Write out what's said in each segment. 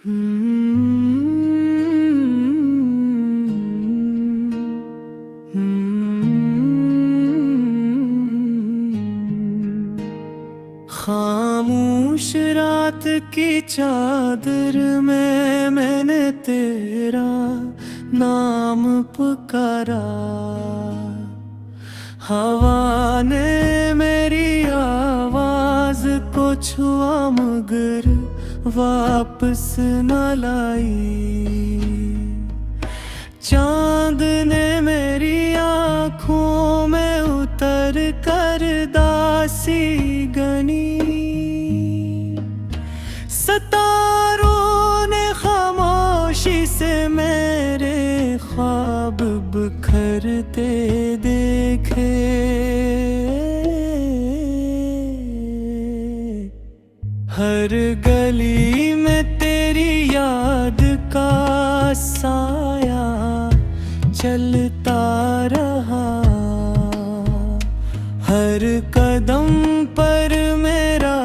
खामोश रात की चादर में मैंने तेरा नाम पुकारा। हवा ने मेरी आवाज को छुआ मगर वापस न लाई। चांद ने मेरी आंखों में उतर कर दासी गनी। सितारों ने खामोशी से मेरे ख्वाब बिखरते देखे। हर गली में तेरी याद का साया चलता रहा। हर कदम पर मेरा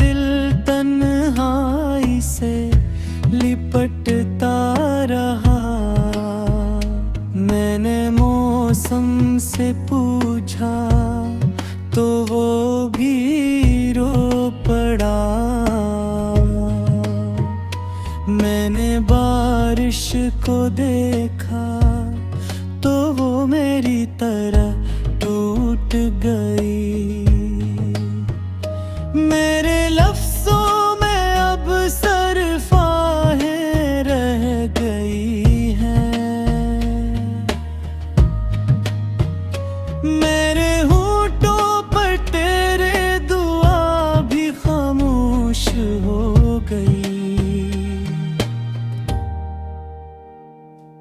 दिल तन्हाई से लिपटता रहा। मैंने मौसम से पूछा तो वो भी रो पड़ा। मैंने बारिश को देखा तो वो मेरी तरह टूट गई। मेरे लफ्ज़ों में अब सिर्फ आहें रह गई हैं। मेरे होठों पर तेरे दुआ भी खामोश हो गई।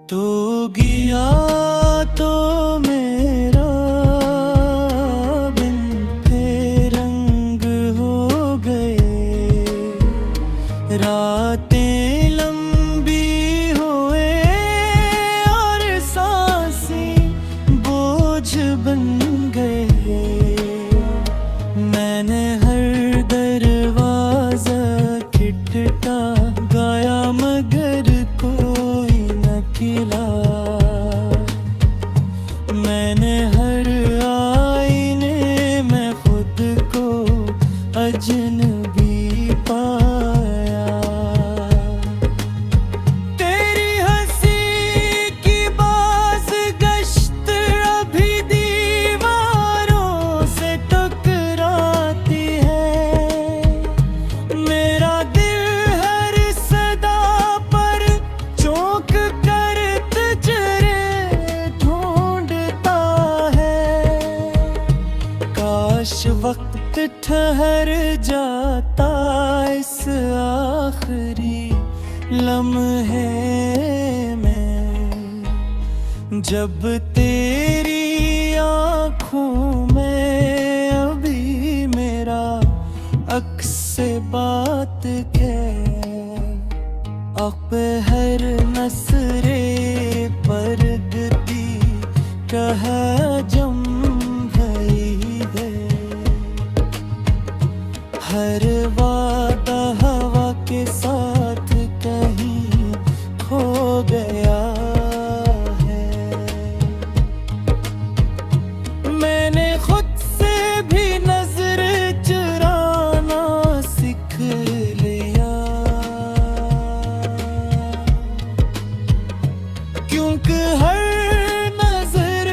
तो गया तो मेरा बिन रंग हो गए। रातें लंबी हुए और सांसें बोझ बन गए। मैंने हर दरवाजा खटखटा गाया मगर कोई न खिला। मैंने हर आईने में खुद को अजनबी पाया। तेरी हंसी की बाज गश्त अभी दीवारों से टकराती है। मेरा दिल हर सदा पर चौंक कर तुझे ढूंढता है। काश वक्त ठहर जाता इस आखिरी लम्हे में। जब तेरी आँखों में अभी मेरा अक्स से बात है। अब हर नसरे पर गती कह जम गई है। हर वादा हवा के साथ कहीं खो गया है। मैंने खुद से भी नजर चुराना सीख लिया। क्योंकि हर नजर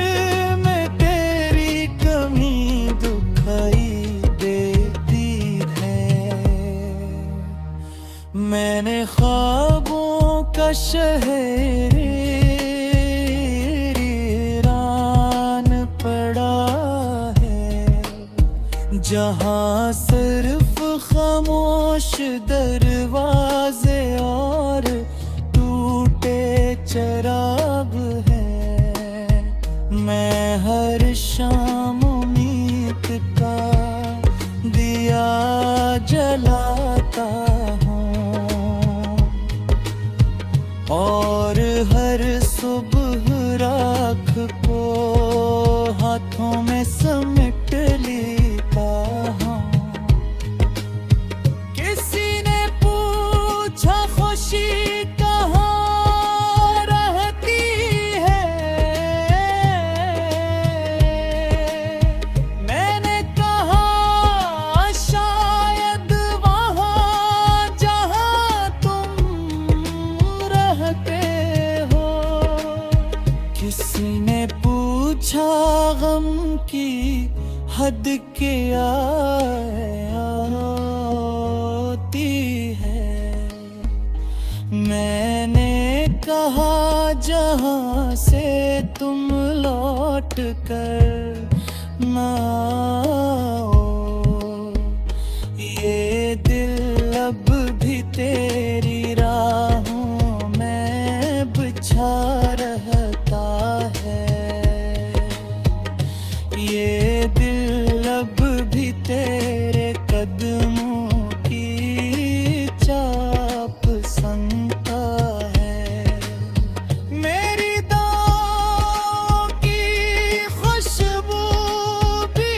में तेरी कमी दुखाई देती है। मैंने ख्वाबों का शहर वीरान पड़ा है। जहाँ सिर्फ खामोश दरवाजे और टूटे चराग हैं। मैं हर शाम उम्मीद का दिया जलाता हूँ और हर सुबह राख को हाथों में समेट लेता हूँ। किसी ने खामोशी कहाँ रहती है। मैंने कहा शायद वहाँ जहाँ तुम रहते हो। किसी ने पूछा गम की हद क्या होती है। मैंने कहा जहाँ से तुम लौट कर ना आओ। ये दिल अब भी तेरी राहों में बिछा रहता है। ये दिल अब भी तेरे कदमों की चाप संगता है। मेरी दाओं की खुशबू भी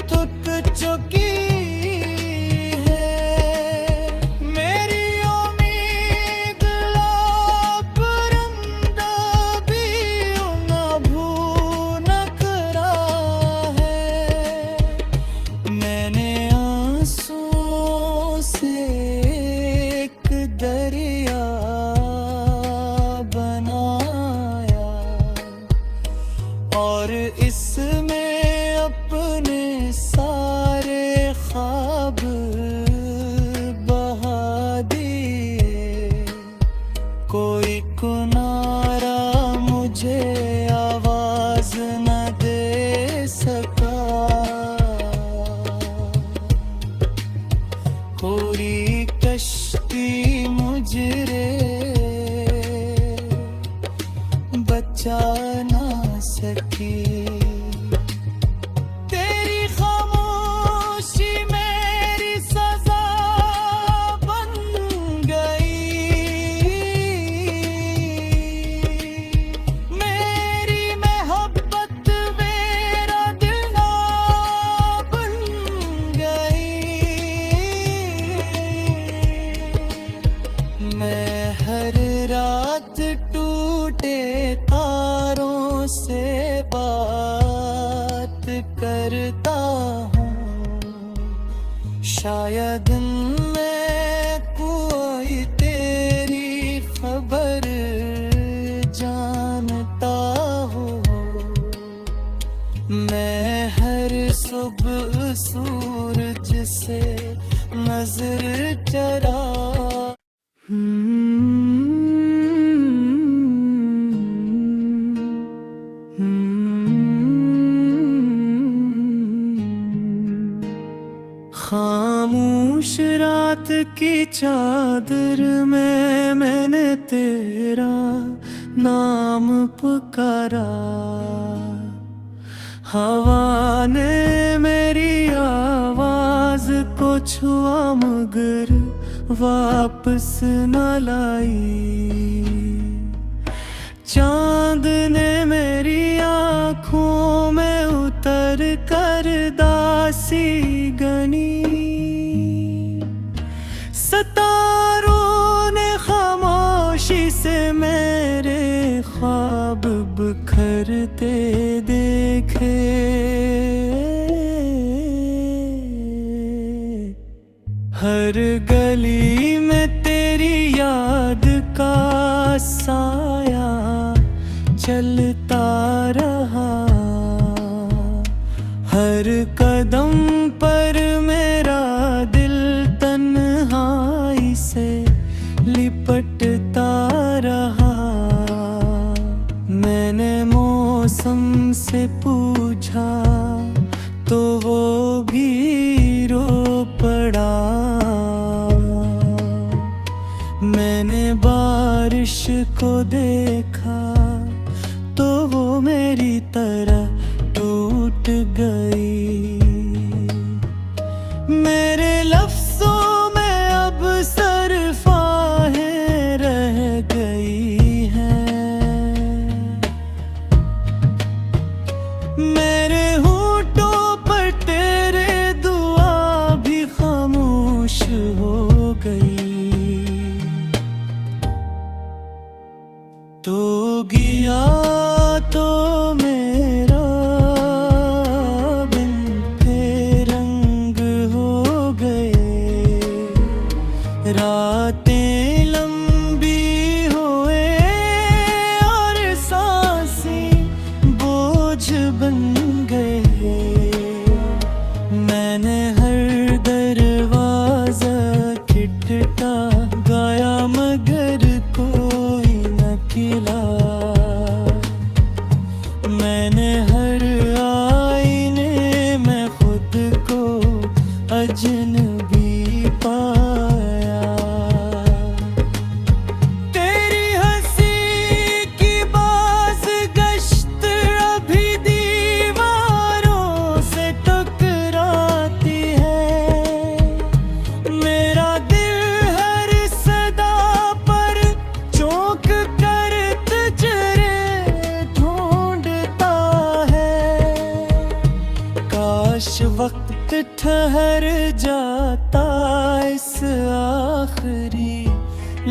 थक चुकी है। मेरी उम्मीद लापरवाह भी न भूनक रहा है। मैंने आंसुओं से एक दरिया बनाया और इसमें अपने सारे ख्वाब बहा दिए। कोई किनारा मुझे आवाज न दे सका। कोई कश्ती मुझे बचा ना सकी। तेरी खामोशी मेरी सजा बन गई। मेरी मोहब्बत मेरा दिल ना बन गई। मैं हर रात टूटे तारों से बात करता हूँ। शायद मैं कोई तेरी खबर जानता हूँ। मैं हर सुबह सूरज से नजर चरा। खामोश रात की चादर में मैंने तेरा नाम पुकारा। हवा ने मेरी आवाज को छुआ मगर वापस न लाई। चांद ने मेरी आँखों में उतर कर दासी गनी। सितारों ने खामोशी से मेरे ख्वाब बिखरते देखे। हर गली में तेरी याद का साया चलता रहा। हर कदम पर मेरा दिल तन्हाई से लिपटता रहा। मैंने मौसम से पूछा तो वो भी रो पड़ा। मैंने बारिश को देखा तो वो मेरी तरह टूट गई। मेरे लफ्ज़ों में अब सिर्फ आहें रह गई हैं। मेरे होठों पर तेरे दुआ भी खामोश हो गई। जोगिया तो मेरा बिन थे रंग हो गए, रातें लंबी हुए और सांसें बोझ बन गए। मैंने हर दरवाजा खटखटा गाया मगर कोई न खिला। मैंने हर आईने में खुद को अजनबी पाया। तेरी हंसी की बाज गश्त अभी दीवारों से टकराती है। मेरा दिल हर सदा पर चौंक कर तुझे ढूंढता है। काश वक्त ठहर जाता इस आखिरी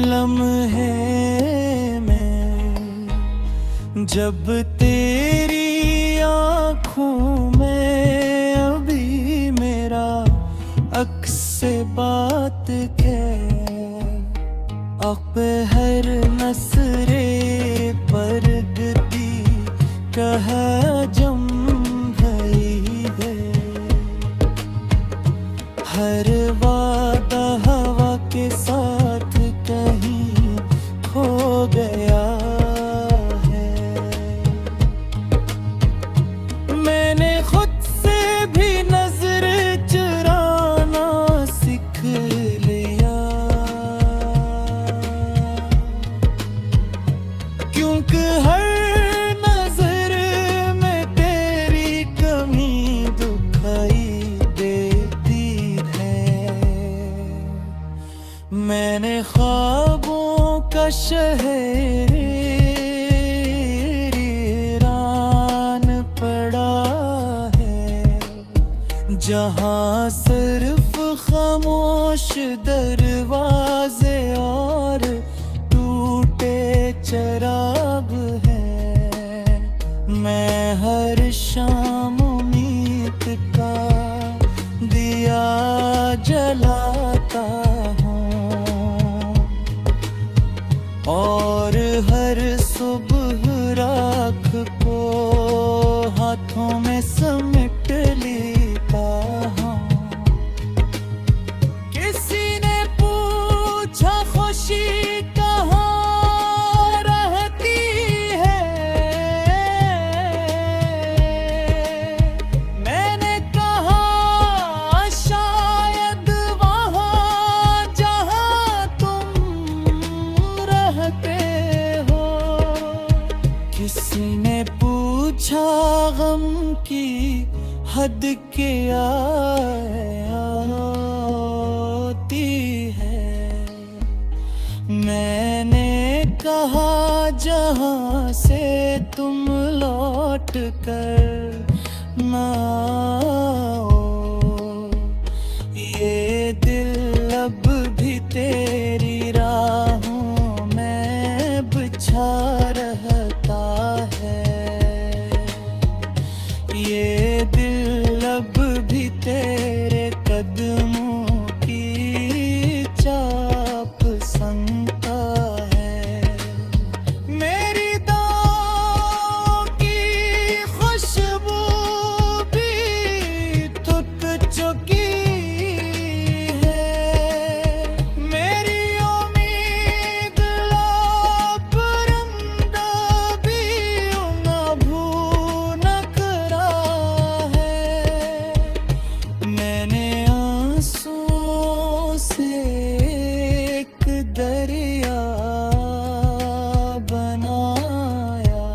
लम्हे में, जब तेरी आँखों में अभी मेरा अक्स से बात है। अब हर नसरे पर गदी कह जम गई है। हर वादा हवा के साथ कहीं खो गया है। मैंने खुद से भी नजर चुराना सीख लिया, क्योंकि हर नजर में तेरी कमी दुखाई देती है। मैंने ख्वाबों का शहर वीरान पड़ा है, जहाँ सिर्फ खामोश दरवाजे और टूटे चराग हैं। मैं हर शाम उम्मीद का दिया जलाता हूँ और हर सुबह राख को हाथों में समेट लेता हूँ। किसी ने पूछा खुशी कहाँ रहती है, मैंने कहा शायद वहाँ जहाँ तुम रहते हो। किसी ने पूछा गम की हद क्या होती है, मैंने कहा जहाँ से तुम लौट कर ना आओ। ये दिल अब भी तेरी राहों में बिछा रहता है। ये दिल अब भी तेरे कदमों की चाप संगता है। मेरी दाओं की खुशबू भी थक चुकी है। मेरी उम्मीद लापरवाह भी न भून करा है। मैंने आंसुओं से एक दरिया बनाया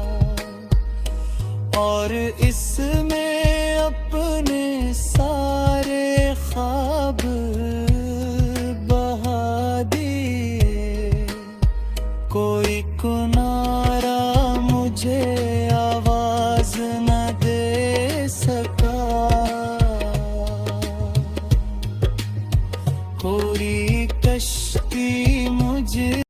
और इसमें अपने सारे ख्वाब बहा दिए। कोई कुन